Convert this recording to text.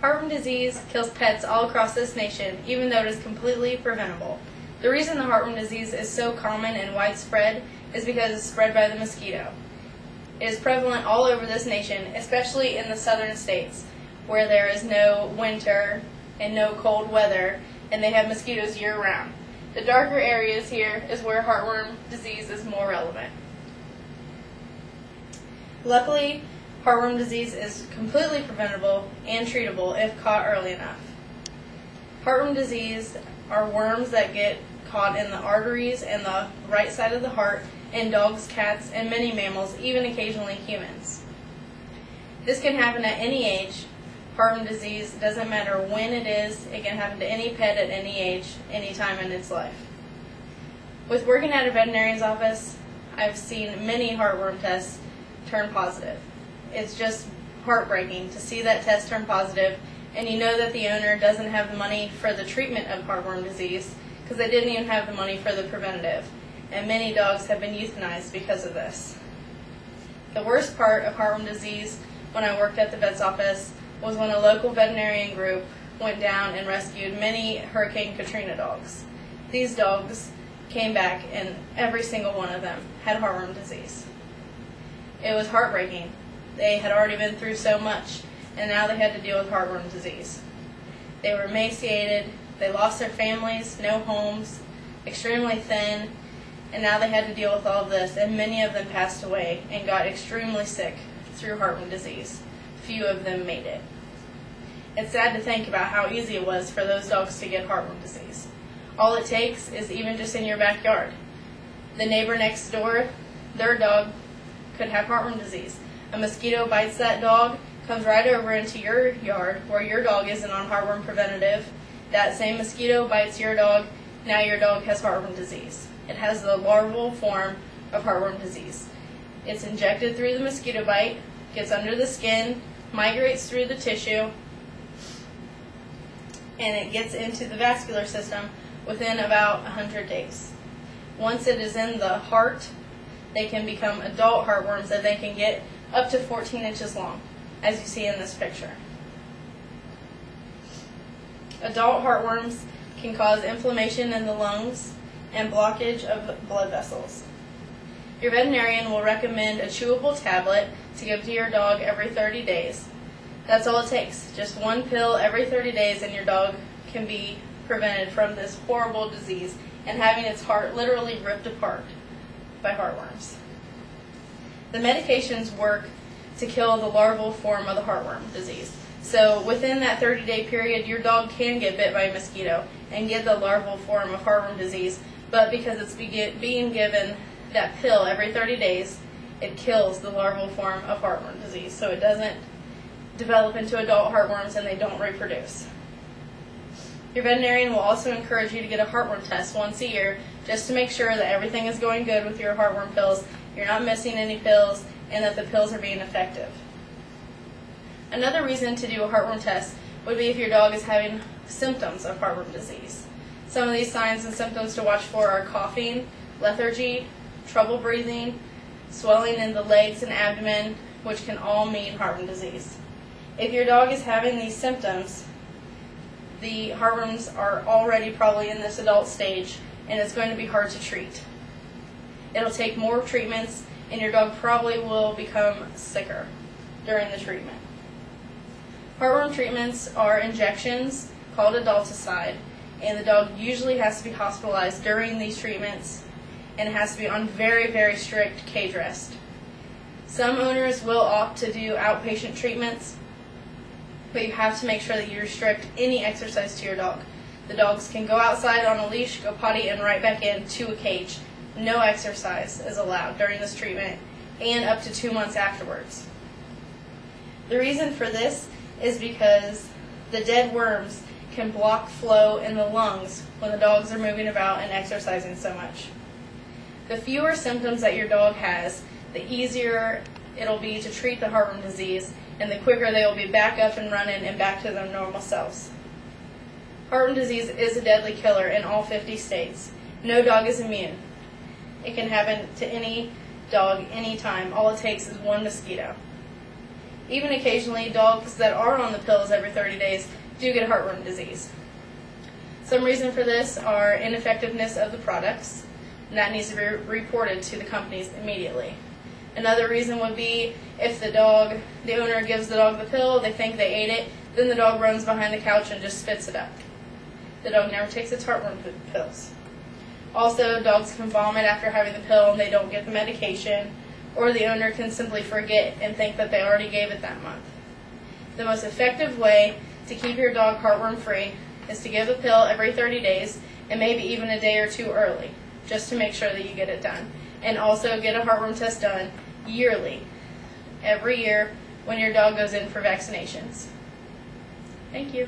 Heartworm disease kills pets all across this nation, even though it is completely preventable. The reason the heartworm disease is so common and widespread is because it's spread by the mosquito. It is prevalent all over this nation, especially in the southern states, where there is no winter and no cold weather, and they have mosquitoes year-round. The darker areas here is where heartworm disease is more relevant. Luckily, heartworm disease is completely preventable and treatable if caught early enough. Heartworm disease are worms that get caught in the arteries and the right side of the heart in dogs, cats, and many mammals, even occasionally humans. This can happen at any age. Heartworm disease doesn't matter when it is. It can happen to any pet at any age, any time in its life. With working at a veterinarian's office, I've seen many heartworm tests turn positive. It's just heartbreaking to see that test turn positive, and you know that the owner doesn't have the money for the treatment of heartworm disease because they didn't even have the money for the preventative, and many dogs have been euthanized because of this. The worst part of heartworm disease when I worked at the vet's office was when a local veterinarian group went down and rescued many Hurricane Katrina dogs. These dogs came back and every single one of them had heartworm disease. It was heartbreaking. They had already been through so much, and now they had to deal with heartworm disease. They were emaciated, they lost their families, no homes, extremely thin, and now they had to deal with all of this, and many of them passed away and got extremely sick through heartworm disease. Few of them made it. It's sad to think about how easy it was for those dogs to get heartworm disease. All it takes is even just in your backyard. The neighbor next door, their dog could have heartworm disease. A mosquito bites that dog, comes right over into your yard where your dog isn't on heartworm preventative. That same mosquito bites your dog, now your dog has heartworm disease. It has the larval form of heartworm disease. It's injected through the mosquito bite, gets under the skin, migrates through the tissue, and it gets into the vascular system within about 100 days. Once it is in the heart, they can become adult heartworms that they can get up to 14 inches long, as you see in this picture. Adult heartworms can cause inflammation in the lungs and blockage of blood vessels. Your veterinarian will recommend a chewable tablet to give to your dog every 30 days. That's all it takes, just one pill every 30 days and your dog can be prevented from this horrible disease and having its heart literally ripped apart by heartworms. The medications work to kill the larval form of the heartworm disease. So within that 30-day period, your dog can get bit by a mosquito and get the larval form of heartworm disease, but because it's being given that pill every 30 days, it kills the larval form of heartworm disease, so it doesn't develop into adult heartworms and they don't reproduce. Your veterinarian will also encourage you to get a heartworm test once a year just to make sure that everything is going good with your heartworm pills, you're not missing any pills, and that the pills are being effective. Another reason to do a heartworm test would be if your dog is having symptoms of heartworm disease. Some of these signs and symptoms to watch for are coughing, lethargy, trouble breathing, swelling in the legs and abdomen, which can all mean heartworm disease. If your dog is having these symptoms, the heartworms are already probably in this adult stage, and it's going to be hard to treat. It'll take more treatments, and your dog probably will become sicker during the treatment. Heartworm treatments are injections called adulticide, and the dog usually has to be hospitalized during these treatments, and it has to be on very, very strict cage rest. Some owners will opt to do outpatient treatments, but you have to make sure that you restrict any exercise to your dog. The dogs can go outside on a leash, go potty, and right back into a cage. No exercise is allowed during this treatment and up to 2 months afterwards. The reason for this is because the dead worms can block flow in the lungs when the dogs are moving about and exercising so much. The fewer symptoms that your dog has, the easier it'll be to treat the heartworm disease, and the quicker they will be back up and running and back to their normal selves. Heartworm disease is a deadly killer in all 50 states. No dog is immune. It can happen to any dog, anytime. All it takes is one mosquito. Even occasionally, dogs that are on the pills every 30 days do get heartworm disease. Some reason for this are ineffectiveness of the products, and that needs to be reported to the companies immediately. Another reason would be if the owner gives the dog the pill, they think they ate it, then the dog runs behind the couch and just spits it up. The dog never takes its heartworm pills. Also, dogs can vomit after having the pill and they don't get the medication, or the owner can simply forget and think that they already gave it that month. The most effective way to keep your dog heartworm free is to give the pill every 30 days and maybe even a day or two early, just to make sure that you get it done. And also get a heartworm test done yearly, every year when your dog goes in for vaccinations. Thank you.